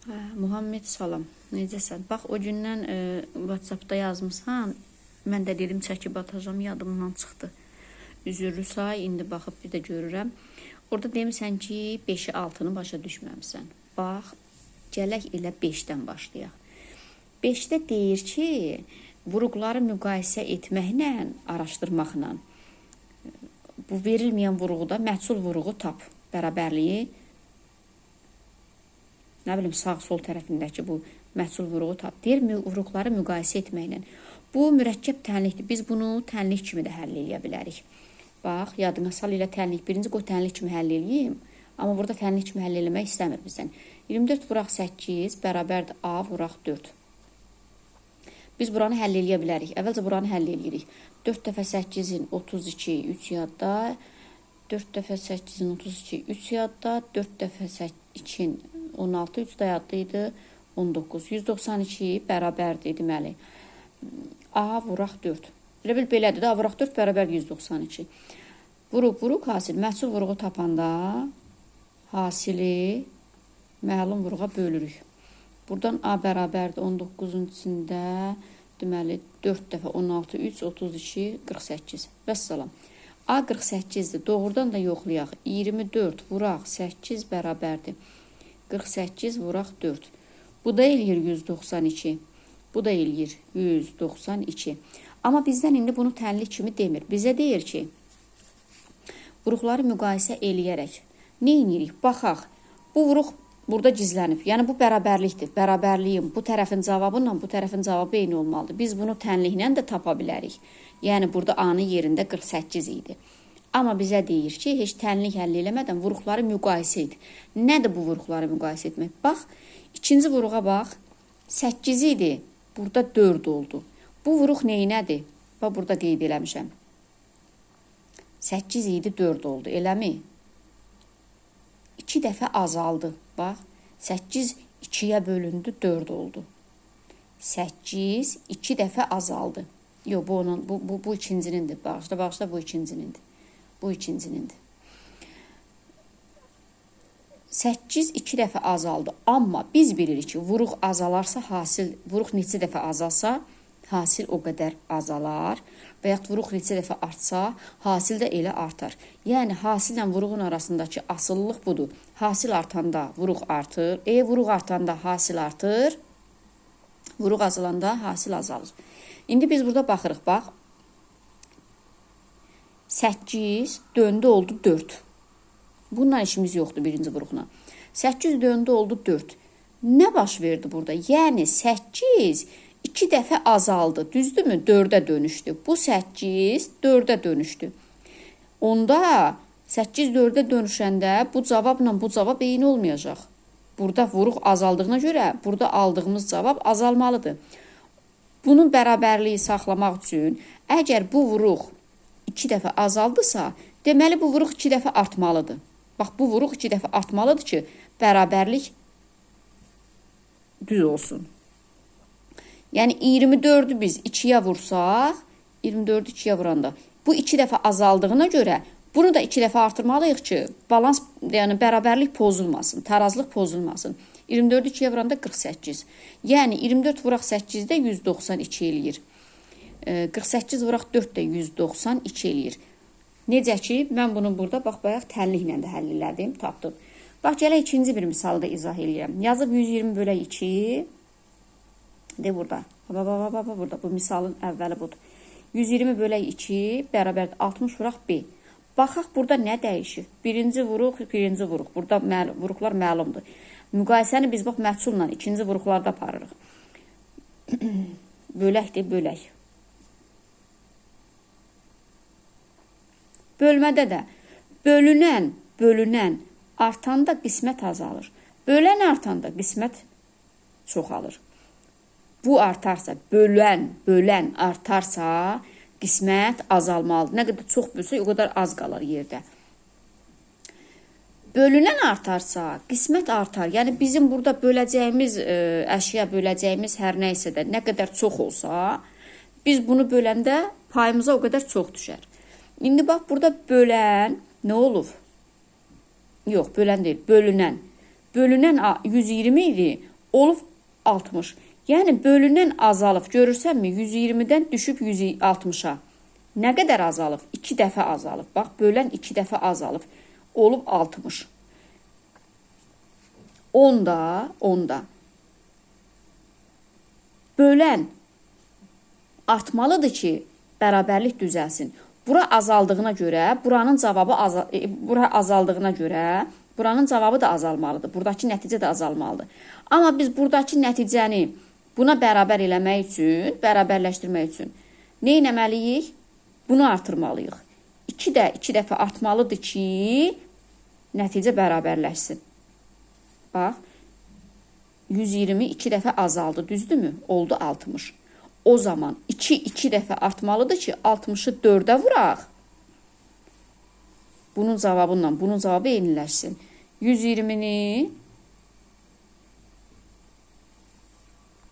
Muhammed salam, necəsən? Bax, o gündən WhatsAppda yazmışsan, mən də dedim çəkib atacağım, yadımdan çıxdı. Üzürlü say, indi baxıb bir də görürəm. Orada demirsən ki, 5-i 6-nı başa düşməmsən. Bax, gələk elə 5-dən başlayaq. 5-də deyir ki, vuruqları müqayisə etməklə, araşdırmaqla, bu verilməyən vuruğuda məhsul vuruğu tap, bərabərliyi, nə bilim, sağ-sol tərəfindəki bu məhsul vuruğu tap. Deyir, vuruqları müqayisə etməklə. Bu, mürəkkəb tənlikdir. Biz bunu tənlik kimi də həll edə bilərik. Bax, yadına sal ilə tənlik. Birinci qoy tənlik kimi həll eləyim. Amma burada tənlik kimi həll eləmək istəmir bizdən. 24 vuraq 8 bərabərdir A vuraq 4. Biz buranı həll eləyə bilərik. Əvvəlcə buranı həll eləyirik. 4 dəfə 8-in 32, 3 yadda. 4 dəfə 8-in 32, 3 yadda. 4 dəfə 2-in 16, 3 də yadda idi, 19. 192 bərabərdir, deməli. A vuraq 4. Elə bil belədir də, A vuraq 4 bərabər 192. Vuruq, hasil. Məhsul vuruğu tapanda hasili məlum vuruğa bölürük. Buradan A bərabərdir 19-un içində, deməli 4 dəfə 16, 3, 32, 48. Vəssalam. A 48-dir. Doğrudan da yoxlayaq. 24 vuraq 8 bərabərdir. 48 vuraq 4. Bu da eləyir 192. Bu da eləyir 192. Amma bizdən indi bunu tənlik kimi demir. Bizə deyir ki, vuruqları müqayisə eləyərək. Nə edirik? Baxaq. Bu vuruq burada gizlənib. Yəni bu bərabərlikdir. Bərabərliyin bu tərəfin cavabıyla bu tərəfin cavabı eyni olmalıdır. Biz bunu tənliklə də tapa bilərik. Yəni burada A-nın yerində 48 idi. Amma bizə deyir ki, heç tənlik həll eləmədən vuruqları müqayisə et. Nədir bu vuruqları müqayisə etmək? Bax, ikinci vuruğa bax, 8 idi, burada 4 oldu. Bu vuruq neynədir? Bax, burada qeyd eləmişəm. 8 idi, 4 oldu, eləmi? 2 dəfə azaldı. Bax, 8 2-yə bölündü, 4 oldu. 8 2 dəfə azaldı. Yox, bu ikincinindir. Bağışla, bu ikincinindir. Bu ikincinindir. 8 2 dəfə azaldı. Amma biz bilirik ki, vuruq azalarsa hasil, vuruq neçə dəfə azalsa, hasil o qədər azalar. Və yaxud vuruq neçə dəfə artsa, hasil də elə artar. Yəni, hasillə vuruğun arasındakı asıllıq budur. Hasil artanda vuruq artır. Vuruq artanda hasil artır. Vuruq azalanda hasil azalır. İndi biz burada baxırıq, bax. 8 döndü oldu 4. Bununla işimiz yoxdur birinci vuruqla. 8 döndü oldu 4. Nə baş verdi burada? Yəni 8 2 dəfə azaldı. Düzdürmü? 4-ə dönüşdü. Bu 8 4-ə dönüşdü. Onda 8 4-ə dönüşəndə bu cavabla bu cavab eyni olmayacaq. Burada vuruq azaldığına görə burada aldığımız cavab azalmalıdır. Bunun bərabərliyi saxlamaq üçün əgər bu vuruq 2 dəfə azaldısa, deməli bu vuruq 2 dəfə artmalıdır. Bax, bu vuruq 2 dəfə artmalıdır ki, bərabərlik düz olsun. Yəni 24-ü biz 2-yə vursaq, 24-ü 2-yə vuranda bu 2 dəfə azaldığına görə bunu da 2 dəfə artırmalıyıq ki, balans, yəni bərabərlik pozulmasın, tarazlıq pozulmasın. 24-ü 2-yə vuranda 48. Yəni 24 vuraq 8-də 192 eləyir. 48 vuraq 4 də 192 eləyir. Necə ki, mən bunu burada, bax, bayaq tənliklə də həll elədim, tapdım. Bax, gələk ikinci bir misalı da izah eləyirəm. Yazıb 120 bölək 2. De burada. Burada. Bu misalın əvvəli budur. 120 bölək 2 bərabərdir 60 vuraq B. Baxaq, burada nə dəyişir? Birinci vuruq. Burada vuruqlar məlumdur. Müqayisəni biz, bax, məhsulla ikinci vuruqlarda aparırıq. Bölək. Bölmədə də bölünən artanda qismət azalır. Bölən artanda qismət çoxalır. Bu artarsa, bölən artarsa, qismət azalmalıdır. Nə qədər çox bölsə, o qədər az qalır yerdə. Bölünən artarsa, qismət artar. Yəni, bizim burada böləcəyimiz əşya, böləcəyimiz hər nəysə də nə qədər çox olsa, biz bunu böləndə payımıza o qədər çox düşər. İndi bax, burada bölən nə olub? Yox, bölən deyil, bölünən. Bölünən 120 idi, olub 60. Yəni bölünən azalıb. Görürsənmi? 120-dən düşüb 160-a. Nə qədər azalıb? 2 dəfə azalıb. Bax, bölən 2 dəfə azalıb. Olub 60. 10-da. Bölən artmalıdır ki, bərabərlik düzəlsin. Bura azaldığına görə, bura azaldığına görə, buranın cavabı da azalmalıdır. Buradakı nəticə də azalmalıdır. Amma biz buradakı nəticəni buna bərabər eləmək üçün, bərabərləşdirmək üçün nə etməliyik? Bunu artırmalıyıq. 2 də 2 dəfə artmalıdır ki, nəticə bərabərləşsin. Bax, 120 2 dəfə azaldı, düzdürmü? Oldu 60. O zaman 2 dəfə artmalıdır ki, 60-ı 4-ə vuraq. Bunun cavabı eyniləşsin. 120-ni